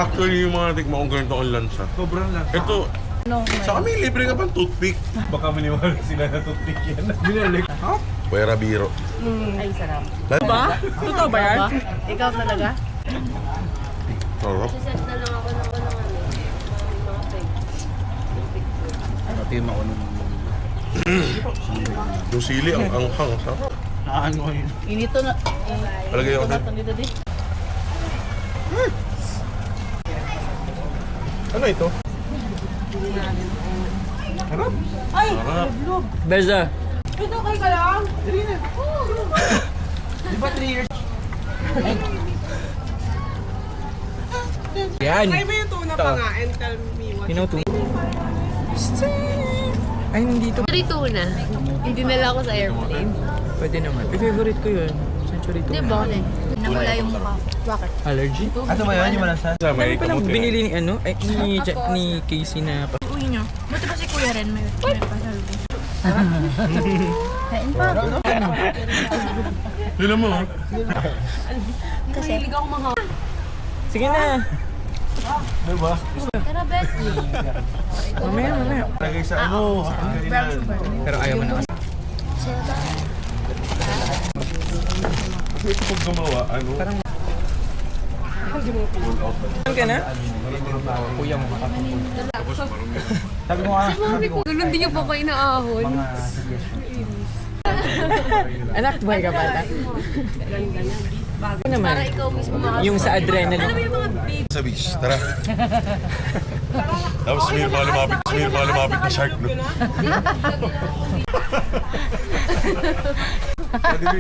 Actually, yung mga tikma kong ganito ang lansa. Sobrang lansa. Ito, sa kami libre ka pang toothpick. Baka maniwala sila na toothpick yan. Binalik. Ha? Puwera biro. Ay, sarap. Ba? Totoo ba yan? Ikaw talaga? Sarap. Set na lang ako ng mga fake. Pati yung maunong. Yung sili, ang anghang. Sarap. Ano yun? Inito na. Palagay ako Ito dito di. Ano ito? Harap. Sarap. Beza. Ito kay ka lang. Di ba 3 years? Yan. Try mo yung tuna pa nga and tell me what You know, ay, hindi to. Century tuna. Hindi nala ako sa airplane. Pwede naman. Favorite ko yun. Century tuna. Di ba? Namula yung mukha. Bakit? Allergy? Ano ba yan? Yung malansa? Sa may Ano palang kamuti. binili ni ano? Ay, ni Casey na Uwi nyo. Buti ba si Kuya Ren may pasalubong? Kain pa. Yun naman. Kasi hilig ako mga... Sige na. Diba? Tara, Becky. Mamaya. Lagay sa ano? Kainan. Pero ayaw mo na kasi. Kasi ito pag gumawa, ano? Parang... Saan ka na? Kuya mo. Sabi mo nga. Mami ko, ganun din yung po kayo inaahon. Anak, buhay ka bata? Ano naman? Para ikaw mismo mga... Yung sa adrenaline. Alam mo yung mga baby. Sa beach, tara. Tapos may mga lumapit na shark, no?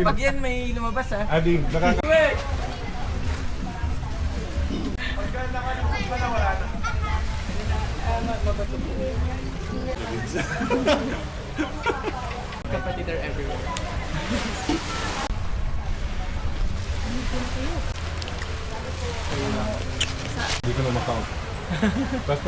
Pag yan may lumabas ha. Ading, nakaka... Kapatid are everywhere. Hindi ko na makaup. Tapos